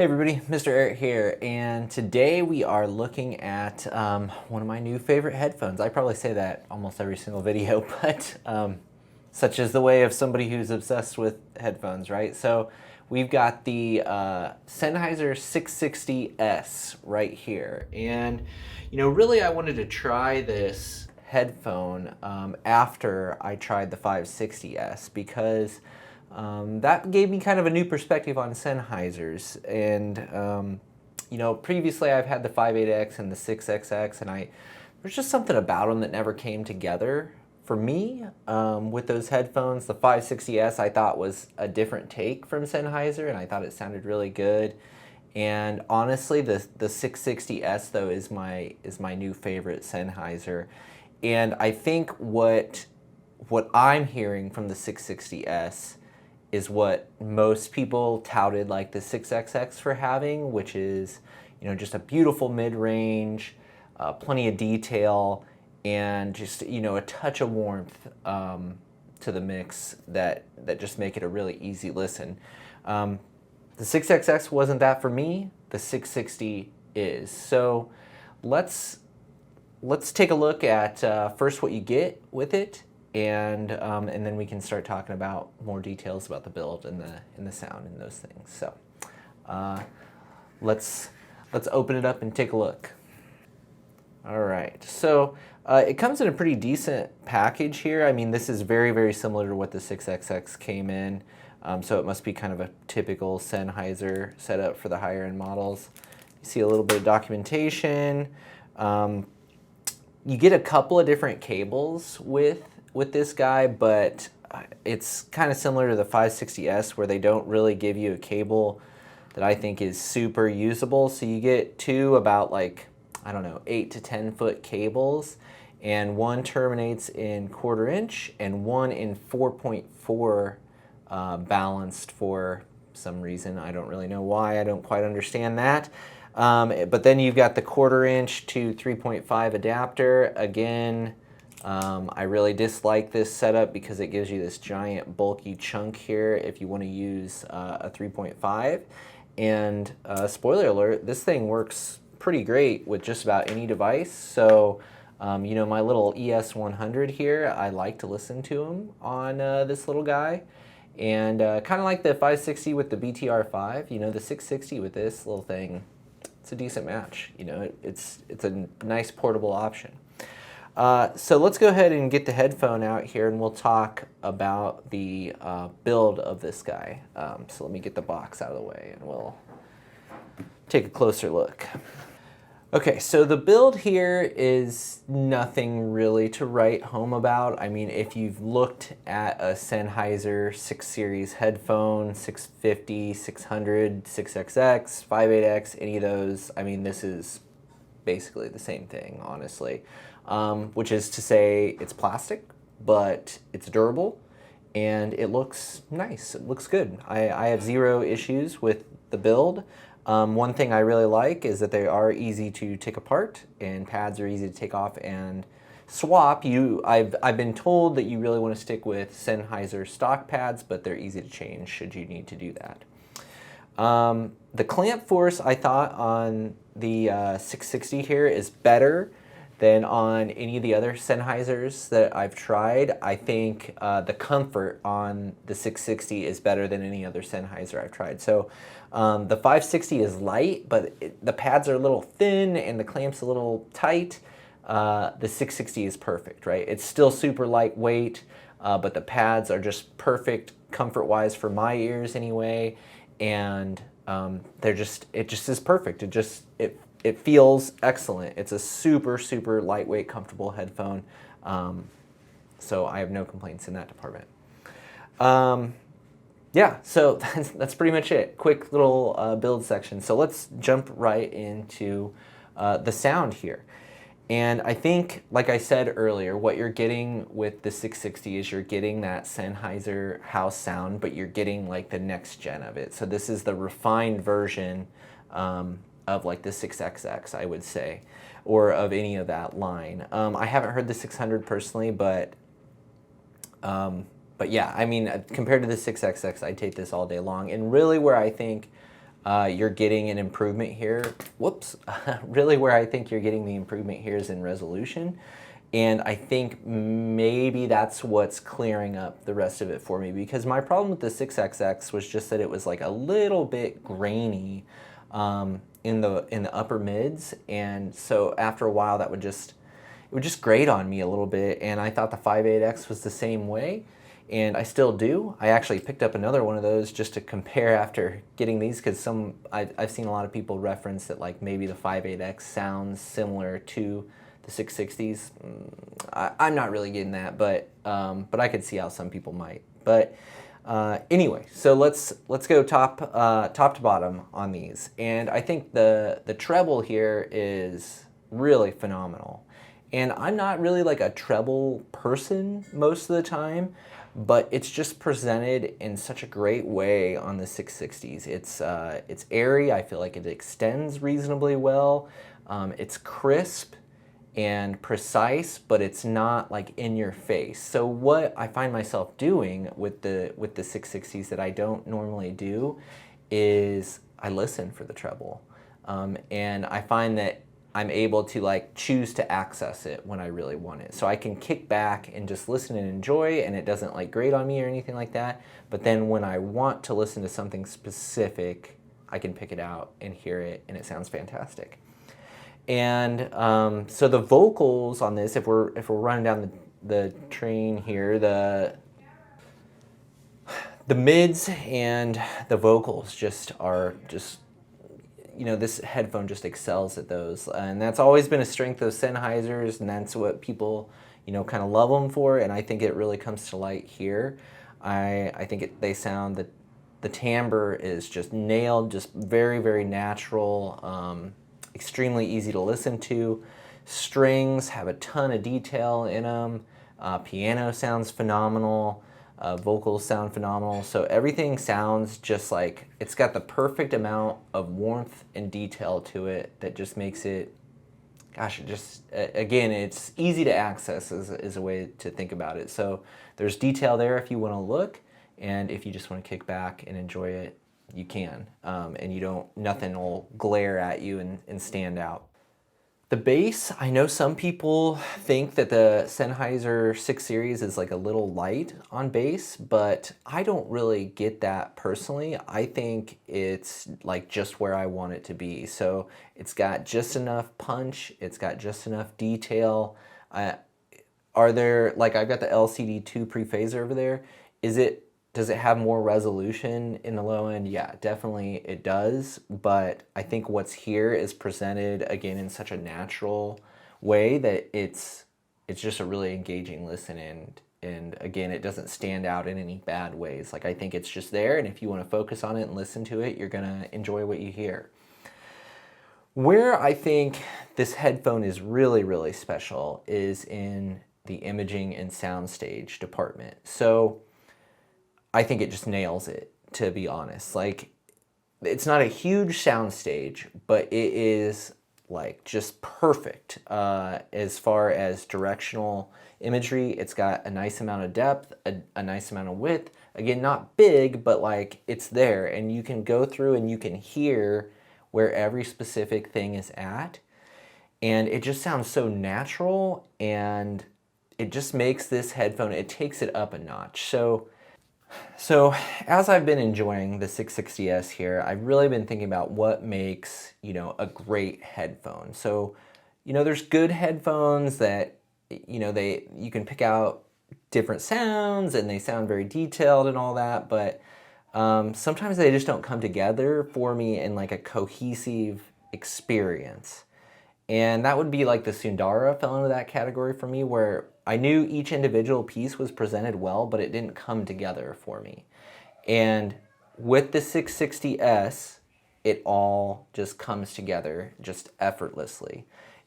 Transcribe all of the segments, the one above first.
Hey everybody, Mr. Eric here, and today we are looking at one of my new favorite headphones. I probably say that almost every single video, but such is the way of somebody who's obsessed with headphones, right? So we've got the Sennheiser 660s right here, and really I wanted to try this headphone after I tried the 560s because that gave me kind of a new perspective on Sennheisers. And previously I've had the 58X and the 6XX, and there's just something about them that never came together for me with those headphones. The 560S I thought was a different take from Sennheiser, and I thought it sounded really good. And honestly, the 660S though is my new favorite Sennheiser. And I think what I'm hearing from the 660S is what most people touted like the 6XX for having, which is just a beautiful mid-range, plenty of detail, and just a touch of warmth to the mix that just make it a really easy listen. The 6XX wasn't that for me. The 660 is. So let's take a look at first what you get with it, and then we can start talking about more details about the build and the sound and those things. So let's open it up and take a look. All right, so it comes in a pretty decent package here. I mean, this is very, very similar to what the 6XX came in, so it must be kind of a typical Sennheiser setup for the higher end models. You see a little bit of documentation. You get a couple of different cables with this guy, but it's kind of similar to the 560S where they don't really give you a cable that I think is super usable. So you get two about 8 to 10 foot cables, and one terminates in 1/4 inch and one in 4.4 balanced for some reason. I don't really know why. I don't quite understand that. But then you've got the 1/4 inch to 3.5 adapter. Again, I really dislike this setup because it gives you this giant bulky chunk here if you want to use a 3.5. And spoiler alert, this thing works pretty great with just about any device. So my little ES100 here, I like to listen to them on this little guy. And kind of like the 560 with the BTR5, the 660 with this little thing, it's a decent match. It's a nice portable option. So let's go ahead and get the headphone out here, and we'll talk about the build of this guy. So let me get the box out of the way, and we'll take a closer look. Okay, so the build here is nothing really to write home about. I mean, if you've looked at a Sennheiser 6 Series headphone, 650, 600, 6XX, 58X, any of those, I mean, this is basically the same thing, honestly. Which is to say it's plastic, but it's durable, and it looks nice. It looks good. I have zero issues with the build. One thing I really like is that they are easy to take apart, and pads are easy to take off and swap. I've been told that you really want to stick with Sennheiser stock pads, but they're easy to change should you need to do that. The clamp force I thought on the 660 here is better than on any of the other Sennheisers that I've tried. I think the comfort on the 660 is better than any other Sennheiser I've tried. So the 560 is light, but the pads are a little thin and the clamp's a little tight. The 660 is perfect, right? It's still super lightweight, but the pads are just perfect comfort-wise for my ears anyway, and it just is perfect. It feels excellent. It's a super, super lightweight, comfortable headphone. So I have no complaints in that department. Yeah, so that's pretty much it. Quick little build section. So let's jump right into the sound here. And I think, like I said earlier, what you're getting with the 660 is you're getting that Sennheiser house sound, but you're getting like the next gen of it. So this is the refined version of like the 6XX, I would say, or of any of that line. I haven't heard the 600 personally, but yeah, I mean, compared to the 6XX, I'd take this all day long. And really where I think you're getting an improvement here. Whoops. Really where I think you're getting the improvement here is in resolution. And I think maybe that's what's clearing up the rest of it for me, because my problem with the 6XX was just that it was like a little bit grainy in the upper mids, and so after a while that would just grate on me a little bit. And I thought the 5.8X was the same way, and I still do. I actually picked up another one of those just to compare after getting these, because I've seen a lot of people reference that like maybe the 5.8X sounds similar to the 660s. I'm not really getting that, but I could see how some people might. But anyway, so let's go top to bottom on these, and I think the treble here is really phenomenal. And I'm not really like a treble person most of the time, but it's just presented in such a great way on the 660s. It's airy. I feel like it extends reasonably well. It's crisp and precise, but it's not like in your face. So what I find myself doing with the 660s that I don't normally do is I listen for the treble, and I find that I'm able to like choose to access it when I really want it. So I can kick back and just listen and enjoy, and it doesn't like grate on me or anything like that. But then when I want to listen to something specific, I can pick it out and hear it, and it sounds fantastic. And so the vocals on this, if we're running down the train here, the mids and the vocals just are this headphone just excels at those, and that's always been a strength of Sennheisers, and that's what people kind of love them for. And I think it really comes to light here. I think they sound the timbre is just nailed, just very, very natural. Extremely easy to listen to. Strings have a ton of detail in them. Piano sounds phenomenal. Vocals sound phenomenal. So everything sounds just like it's got the perfect amount of warmth and detail to it that just makes it, gosh, again, it's easy to access is a way to think about it. So there's detail there if you want to look, and if you just want to kick back and enjoy it, you can, and nothing will glare at you and stand out. The bass, I know some people think that the Sennheiser 6 Series is like a little light on bass, but I don't really get that personally. I think it's like just where I want it to be. So it's got just enough punch, it's got just enough detail. Are there, like I've got the LCD2 pre-phaser over there, does it have more resolution in the low end? Yeah, definitely it does. But I think what's here is presented again in such a natural way that it's just a really engaging listen, and again, it doesn't stand out in any bad ways. Like I think it's just there, and if you want to focus on it and listen to it, you're gonna enjoy what you hear. Where I think this headphone is really, really special is in the imaging and soundstage department. So I think it just nails it, to be honest. Like, it's not a huge soundstage, but it is like just perfect as far as directional imagery. It's got a nice amount of depth, a nice amount of width. Again, not big, but like it's there, and you can go through and you can hear where every specific thing is at. And it just sounds so natural, and it just makes this headphone, it takes it up a notch. So as I've been enjoying the 660S here, I've really been thinking about what makes, a great headphone. So, there's good headphones that, you can pick out different sounds and they sound very detailed and all that, but sometimes they just don't come together for me in like a cohesive experience. And that would be like the Sundara fell into that category for me, where I knew each individual piece was presented well, but it didn't come together for me. And with the 660S, it all just comes together just effortlessly.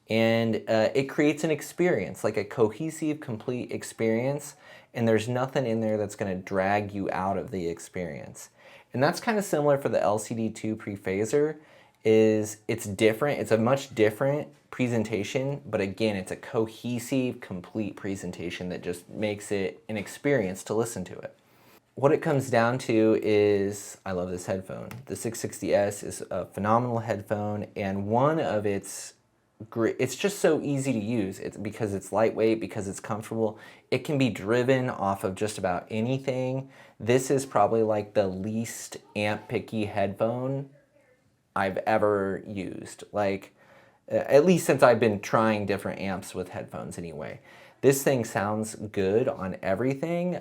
And it creates an experience, like a cohesive, complete experience, and there's nothing in there that's going to drag you out of the experience. And that's kind of similar for the LCD2 pre-phaser. It's different. It's a much different presentation, but again, it's a cohesive, complete presentation that just makes it an experience to listen to it. what it comes down to is I love this headphone. The 660S is a phenomenal headphone, and one of its great, it's just so easy to use. It's because it's lightweight, because it's comfortable. It can be driven off of just about anything. This is probably like the least amp picky headphone I've ever used. Like, at least since I've been trying different amps with headphones anyway. This thing sounds good on everything.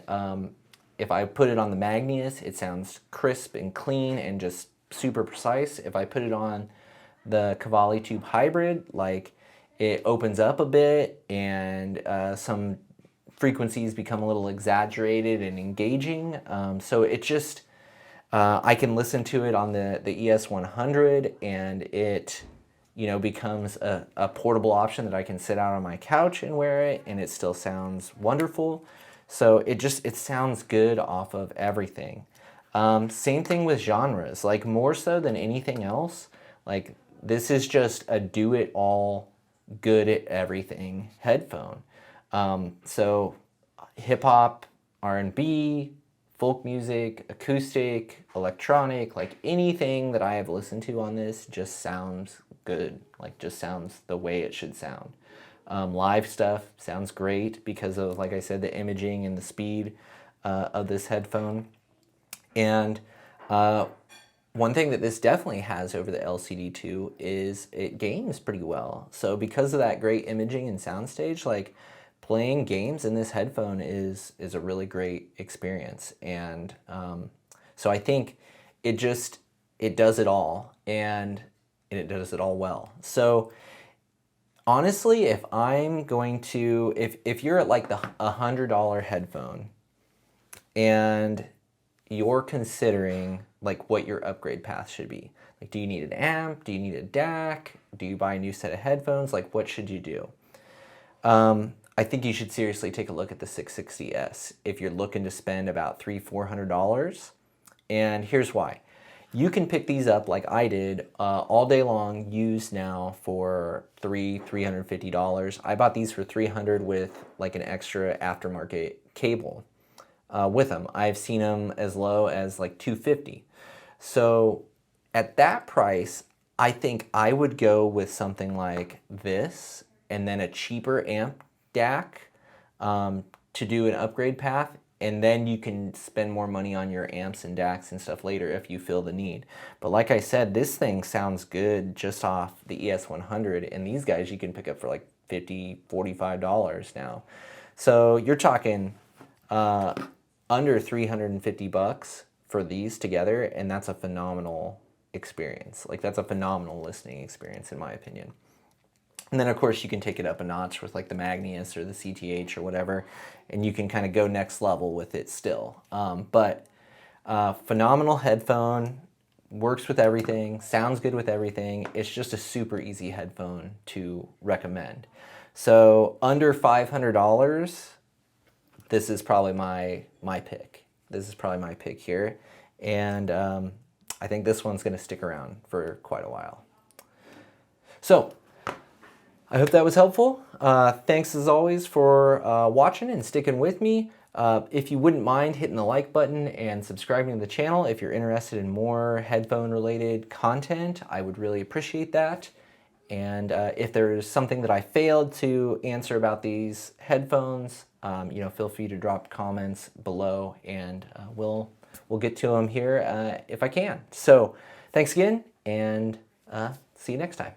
If I put it on the Magnus, it sounds crisp and clean and just super precise. If I put it on the Cavalli Tube Hybrid, like, it opens up a bit and some frequencies become a little exaggerated and engaging. So it just, I can listen to it on the ES100 and it, you know, becomes a portable option that I can sit out on my couch and wear it, and it still sounds wonderful. So it sounds good off of everything. Same thing with genres, like more so than anything else, like this is just a do-it-all, good at everything headphone. So hip-hop, R&B, folk music, acoustic, electronic, like anything that I have listened to on this just sounds good, like just sounds the way it should sound. Live stuff sounds great because of, like I said, the imaging and the speed of this headphone. And one thing that this definitely has over the LCD2 is it games pretty well. So because of that great imaging and soundstage, like playing games in this headphone is a really great experience. And so I think it does it all, and it does it all well. So honestly, if I'm going to, if you're at like the $100 headphone and you're considering like what your upgrade path should be, like do you need an amp, do you need a DAC, do you buy a new set of headphones, like what should you do? I think you should seriously take a look at the 660S if you're looking to spend about $300-400. And here's why. You can pick these up like I did all day long, used now for $350. I bought these for $300 with like an extra aftermarket cable with them. I've seen them as low as like $250. So at that price, I think I would go with something like this and then a cheaper amp DAC to do an upgrade path, and then you can spend more money on your amps and DACs and stuff later if you feel the need. But like I said, this thing sounds good just off the ES100, and these guys you can pick up for like $50-45 now. So you're talking under $350 for these together, and that's a phenomenal experience. Like that's a phenomenal listening experience in my opinion. And then of course you can take it up a notch with like the Magnus or the CTH or whatever, and you can kind of go next level with it still. But phenomenal headphone, works with everything, sounds good with everything. It's just a super easy headphone to recommend. So under $500, this is probably my pick. This is probably my pick here. And I think this one's gonna stick around for quite a while. So I hope that was helpful. Thanks as always for watching and sticking with me. If you wouldn't mind hitting the like button and subscribing to the channel if you're interested in more headphone related content, I would really appreciate that. And if there's something that I failed to answer about these headphones, feel free to drop comments below, and we'll get to them here if I can. So thanks again, and see you next time.